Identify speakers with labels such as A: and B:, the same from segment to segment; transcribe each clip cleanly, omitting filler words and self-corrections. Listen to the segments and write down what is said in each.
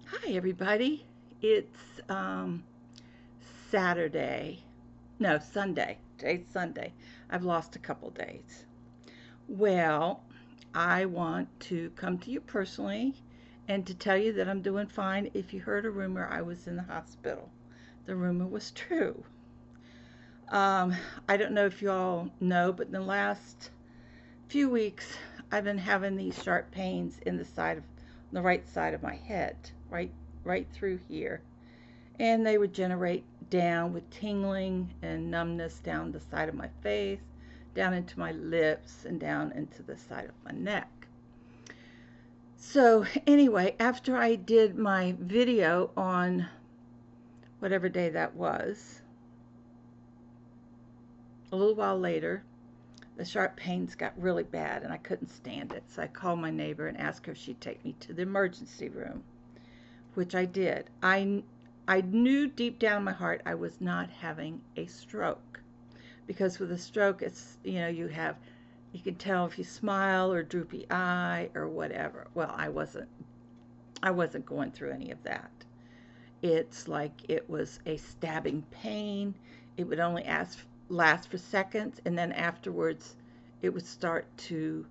A: Hi, everybody. It's Saturday. No, Sunday. Today's Sunday. I've lost a couple days. Well, I want to come to you personally and to tell you that I'm doing fine. If you heard a rumor, I was in the hospital. The rumor was true. Um, I don't know if you all know, but in the last few weeks, I've been having these sharp pains in the right side of my head, right through here. And they would generate down with tingling and numbness down the side of my face, down into my lips, and down into the side of my neck. So, anyway, after I did my video on whatever day that was, a little while later, the sharp pains got really bad and I couldn't stand it. So I called my neighbor and asked her if she'd take me to the emergency room, which I did. I knew deep down in my heart I was not having a stroke, because with a stroke it's, you can tell if you smile or droopy eye or whatever. Well, I wasn't going through any of that. It's like it was a stabbing pain. It would only last for seconds, and then afterwards it would start to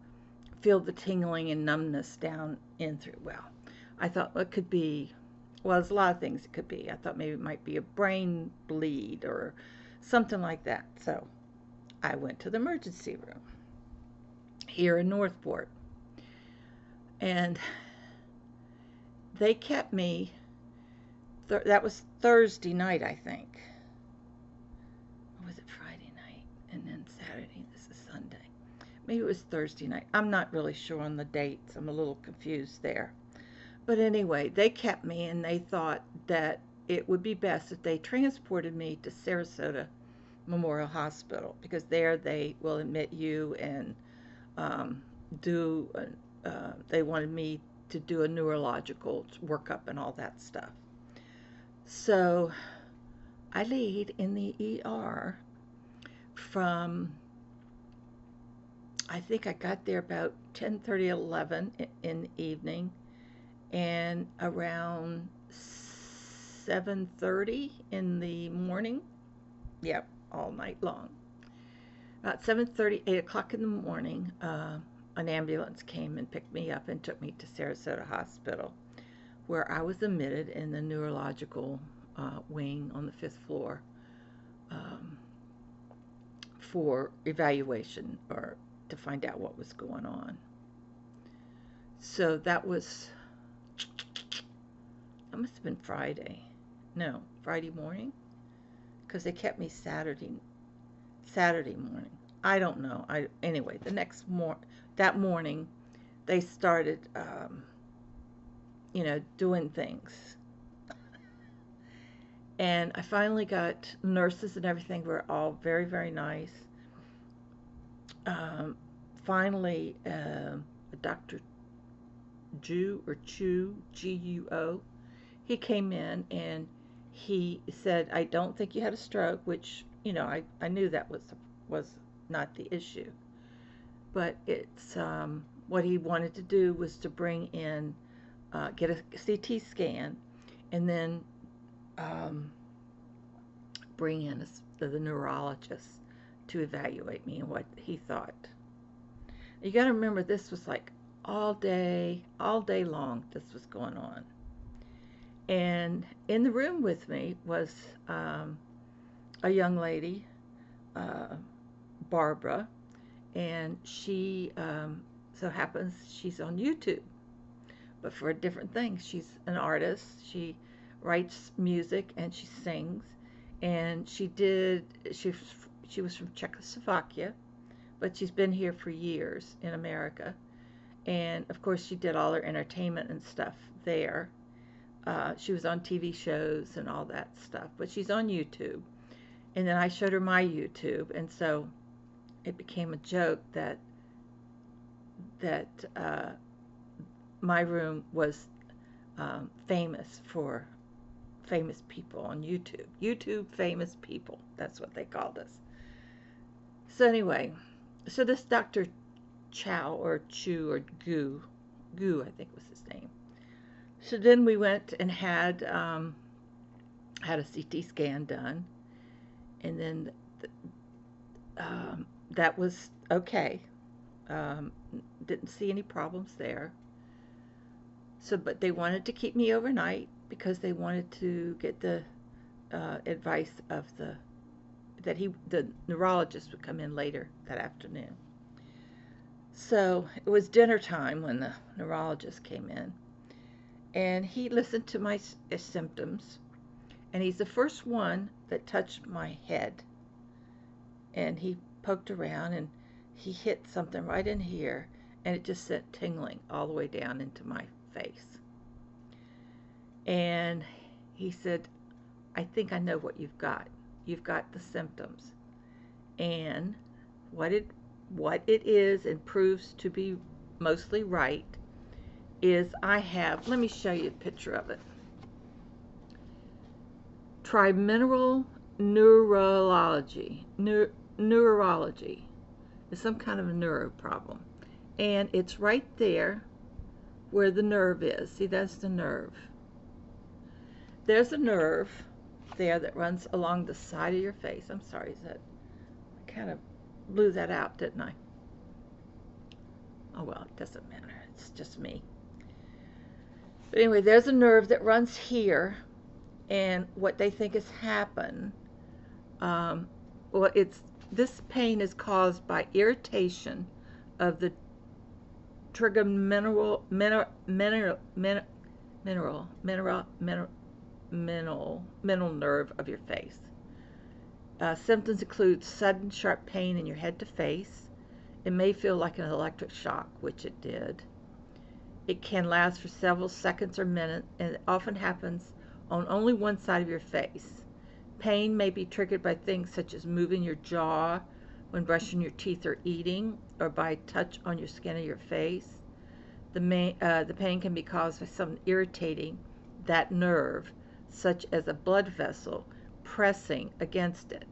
A: feel the tingling and numbness down in through. Well, I thought it could be, well, there's a lot of things it could be. I thought maybe it might be a brain bleed or something like that. So I went to the emergency room here in Northport, and they kept me. That was Thursday night, I think. Or was it Friday night? And then Saturday. This is Sunday. Maybe it was Thursday night. I'm not really sure on the dates. I'm a little confused there. But anyway, they kept me, and they thought that it would be best if they transported me to Sarasota Memorial Hospital, because there they will admit you and um, do. They wanted me to do a neurological workup and all that stuff. So I laid in the ER from, I think I got there about 10:30, 11 in the evening, and around 7:30 in the morning. Yep, all night long. About 7:30, 8 o'clock in the morning, an ambulance came and picked me up and took me to Sarasota Hospital, where I was admitted in the neurological wing on the fifth floor um, for evaluation, or to find out what was going on. So that must have been Friday. No, Friday morning, because they kept me Saturday morning. I don't know. Anyway, that morning they started doing things. And I finally got nurses, and everything were all very, very nice. Um, Finally, Dr. Guo, he came in and he said, I don't think you had a stroke, which, I knew that was not the issue. But it's what he wanted to do was to bring in, get a CT scan, and then um, bring in the neurologist to evaluate me and what he thought. You got to remember, this was like all day long, this was going on. And in the room with me was a young lady, uh, Barbara, and she so happens she's on YouTube, but for a different thing. She's an artist. She writes music and she sings, and she was from Czechoslovakia, but she's been here for years in America. And of course, she did all her entertainment and stuff there. She was on TV shows and all that stuff, but she's on YouTube. And then I showed her my YouTube, and so it became a joke that my room was famous for famous people on YouTube. YouTube famous people. That's what they called us. So anyway, so this Dr. Chow or Chu or Gu, I think was his name. So then we went and had a CT scan done, and then that was okay. Um, didn't see any problems there. So, but they wanted to keep me overnight because they wanted to get the advice of the neurologist would come in later that afternoon. So it was dinner time when the neurologist came in, and he listened to my symptoms, and he's the first one that touched my head, and he poked around and he hit something right in here, and it just sent tingling all the way down into my face. And he said, I think I know what you've got. You've got the symptoms. And what it is, and proves to be mostly right, is I have, let me show you a picture of it. Trigeminal neurology. Neurology is some kind of a neuro problem. And it's right there where the nerve is. See, that's the nerve. There's a nerve there that runs along the side of your face. I'm sorry, is that, I kind of blew that out, didn't I? Oh well, it doesn't matter. It's just me. But anyway, there's a nerve that runs here, and what they think has happened, well, this pain is caused by irritation of the trigeminal nerve of your face. Symptoms include sudden sharp pain in your head to face. It may feel like an electric shock, which it did. It can last for several seconds or minutes, and it often happens on only one side of your face. Pain may be triggered by things such as moving your jaw when brushing your teeth or eating, or by touch on your skin of your face. The pain can be caused by something irritating that nerve, such as a blood vessel pressing against it.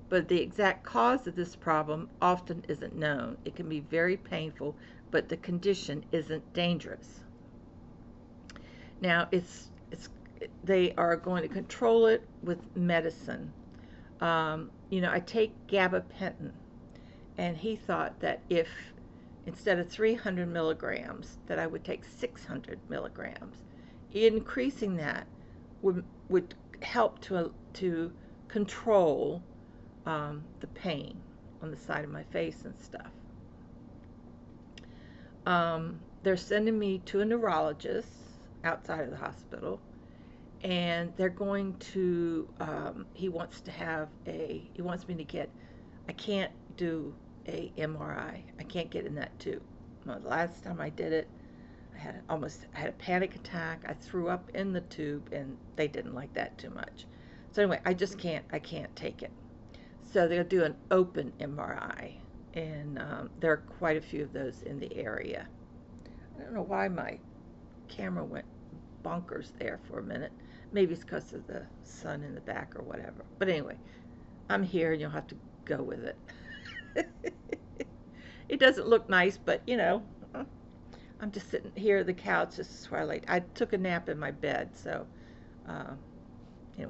A: But the exact cause of this problem often isn't known. It can be very painful, but the condition isn't dangerous. Now, they are going to control it with medicine. I take gabapentin, and he thought that if instead of 300 milligrams, that I would take 600 milligrams. Increasing that would help to control the pain on the side of my face and stuff. They're sending me to a neurologist outside of the hospital, and they're going to, he wants me to get, I can't do a MRI. I can't get in that tube. Well, the last time I did it, I had a panic attack. I threw up in the tube, and they didn't like that too much. So anyway, I can't take it. So they'll do an open MRI, and there are quite a few of those in the area. I don't know why my camera went bonkers there for a minute. Maybe it's because of the sun in the back or whatever. But anyway, I'm here, and you'll have to go with it. It doesn't look nice, but I'm just sitting here on the couch. This is where I took a nap in my bed, so anyway, so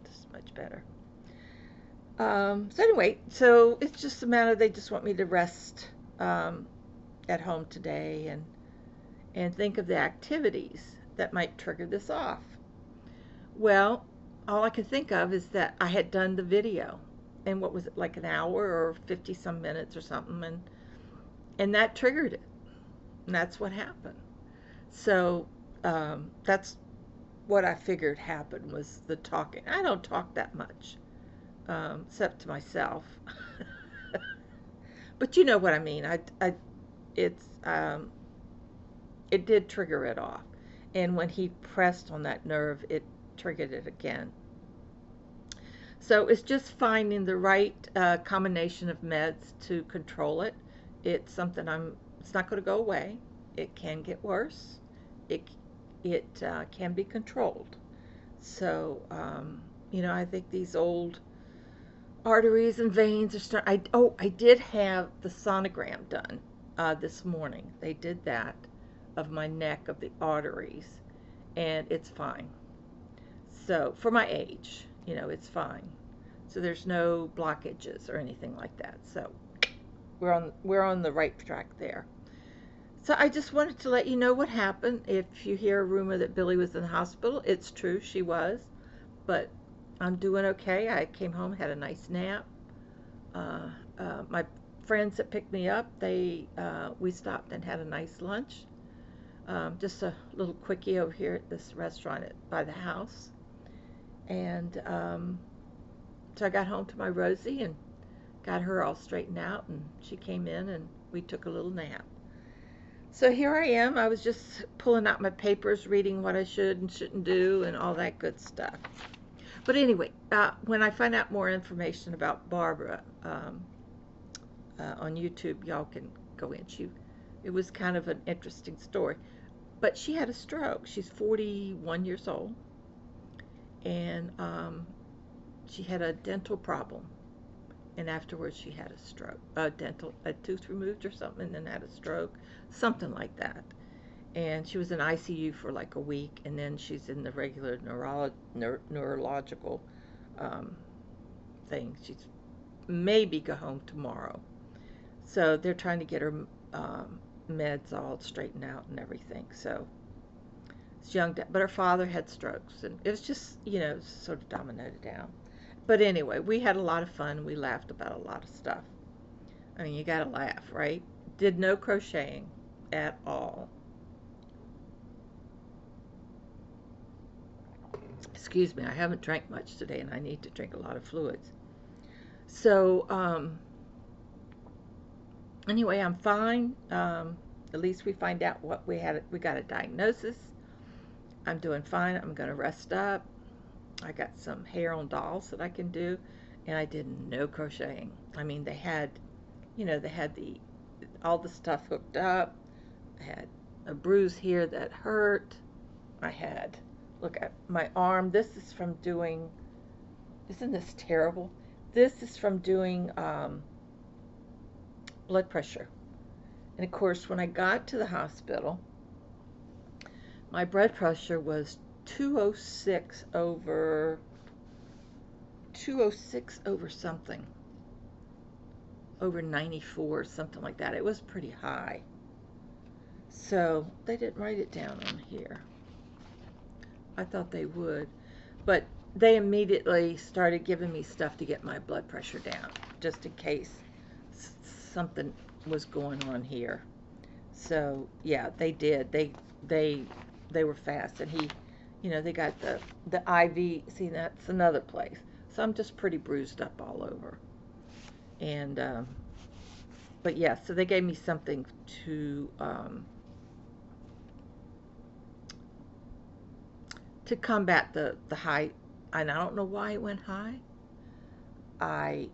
A: it's much better. So anyway, so it's just a matter, they just want me to rest at home today and think of the activities that might trigger this off. Well, all I could think of is that I had done the video, and what was it, like an hour or 50 some minutes or something, and that triggered it, and that's what happened. So that's what I figured happened, was the talking. I don't talk that much, except to myself. But you know what I mean. It did trigger it off, and when he pressed on that nerve, it triggered it again. So it's just finding the right combination of meds to control it. It's something it's not going to go away. It can get worse. It can be controlled. So, I think these old arteries and veins are starting. I did have the sonogram done this morning. They did that of my neck, of the arteries. and it's fine. So for my age, it's fine. So there's no blockages or anything like that. So we're on the right track there. So I just wanted to let you know what happened. If you hear a rumor that Billie was in the hospital, it's true, she was. But I'm doing okay. I came home, had a nice nap. My friends that picked me up, we stopped and had a nice lunch. Just a little quickie over here at this restaurant by the house. And so I got home to my Rosie and got her all straightened out, and she came in and we took a little nap. So here I am. I was just pulling out my papers, reading what I should and shouldn't do and all that good stuff. But anyway, when I find out more information about Barbara on YouTube, y'all can go in. It was kind of an interesting story. But she had a stroke. She's 41 years old. And she had a dental problem. And afterwards she had a stroke. A tooth removed or something, and then had a stroke. Something like that. And she was in ICU for like a week, and then she's in the regular neurological thing. She's maybe go home tomorrow. So they're trying to get her meds all straightened out and everything. So it's young, but her father had strokes, and it was just, sort of dominated down. But anyway, we had a lot of fun. We laughed about a lot of stuff. I mean, you gotta laugh, right? Did no crocheting at all. Excuse me, I haven't drank much today, and I need to drink a lot of fluids. So, anyway, I'm fine. At least we find out what we had. We got a diagnosis. I'm doing fine. I'm going to rest up. I got some hair on dolls that I can do, and I did no crocheting. I mean, they had all the stuff hooked up. I had a bruise here that hurt. I had, look at my arm. This is from doing, isn't this terrible? This is from doing blood pressure. And of course, when I got to the hospital, my blood pressure was 206 over something, over 94, something like that. It was pretty high. So they didn't write it down on here. I thought they would, but they immediately started giving me stuff to get my blood pressure down, just in case something was going on here. So yeah, they did. They were fast, and they got the IV. See, that's another place. So I'm just pretty bruised up all over. And but yeah, so they gave me something to combat the high. And I don't know why it went high. I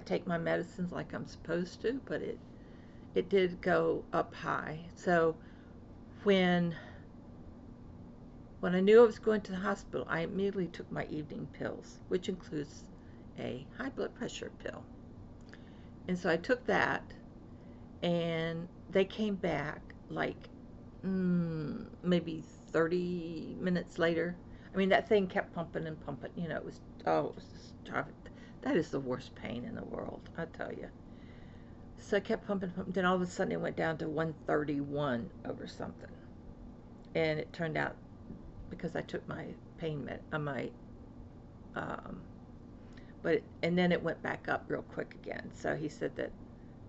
A: take my medicines like I'm supposed to, but it did go up high. So when I knew I was going to the hospital, I immediately took my evening pills, which includes a high blood pressure pill. And so I took that, and they came back like maybe 30 minutes later. I mean, that thing kept pumping and pumping. It was just driving. That is the worst pain in the world, I tell you. So I kept pumping. Then all of a sudden it went down to 131 over something. And it turned out, because I took my pain med, and then it went back up real quick again. So he said that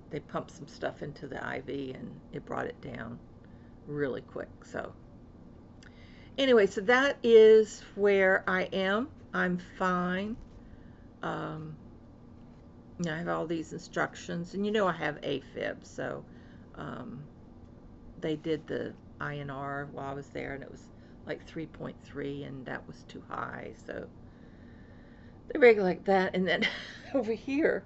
A: they pumped some stuff into the IV and it brought it down really quick. So anyway, so that is where I am. I'm fine. I have all these instructions, and I have AFib, so they did the INR while I was there, and it was like 3.3, and that was too high, so they regulate that. And then over here,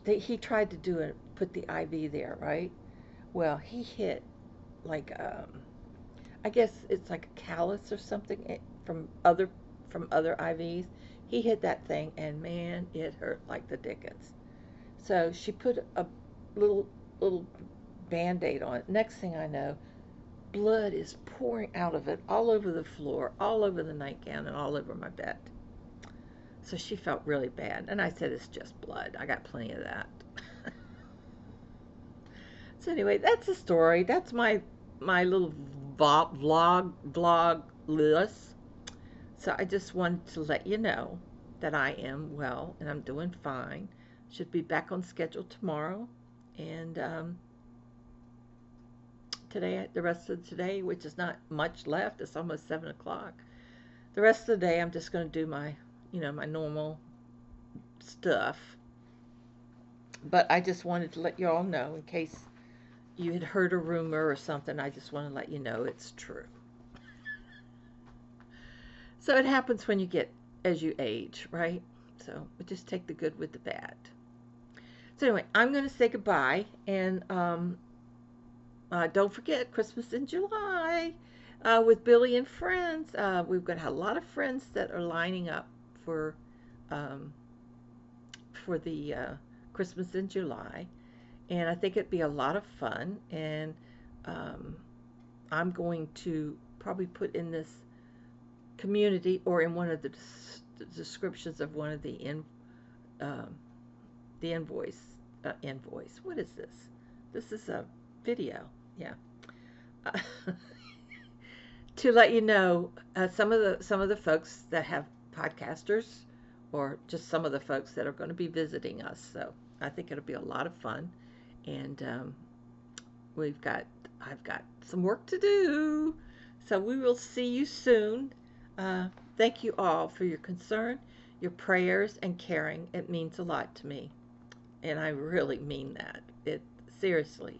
A: he tried to put the IV there, right? Well, he hit like I guess it's like a callus or something from other IVs. He hit that thing, and man, it hurt like the dickens. So she put a little Band-Aid on it. Next thing I know, blood is pouring out of it all over the floor, all over the nightgown, and all over my bed. So she felt really bad. And I said, it's just blood. I got plenty of that. So anyway, that's the story. That's my little vlog list. So I just wanted to let you know that I am well and I'm doing fine. Should be back on schedule tomorrow. And today, the rest of today, which is not much left, it's almost 7 o'clock. The rest of the day, I'm just going to do my, my normal stuff. But I just wanted to let you all know in case you had heard a rumor or something. I just want to let you know it's true. So it happens when you get, as you age, right? So we just take the good with the bad. So anyway, I'm going to say goodbye. And don't forget Christmas in July with Billy and friends. We've got a lot of friends that are lining up for the Christmas in July. And I think it'd be a lot of fun. And I'm going to probably put in this community or in one of the descriptions of one of the invoice. What is this? This is a video. Yeah. To let you know, some of the folks that have podcasters, or just some of the folks that are going to be visiting us. So I think it'll be a lot of fun, and I've got some work to do. So we will see you soon. Thank you all for your concern, your prayers, and caring. It means a lot to me, and I really mean that. It seriously.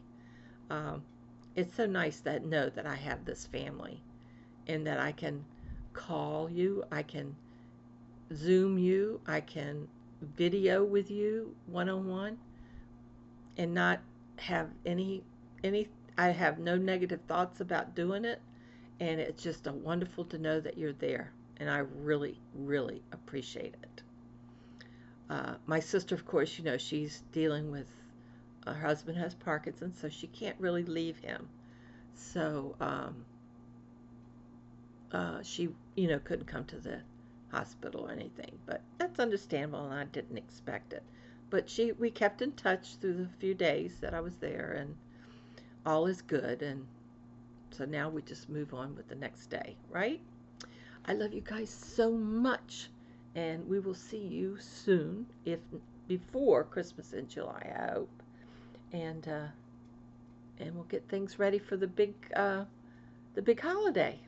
A: It's so nice that know that I have this family, and that I can call you, I can Zoom you, I can video with you one-on-one, and not have any. I have no negative thoughts about doing it. And it's just wonderful to know that you're there. And I really, really appreciate it. My sister, of course, she's dealing with, her husband has Parkinson's, so she can't really leave him. So she, couldn't come to the hospital or anything. But that's understandable, and I didn't expect it. But we kept in touch through the few days that I was there, and all is good. And so now we just move on with the next day, right? I love you guys so much, and we will see you soon, if before Christmas in July, I hope. And we'll get things ready for the big holiday.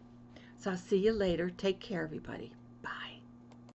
A: So I'll see you later. Take care, everybody.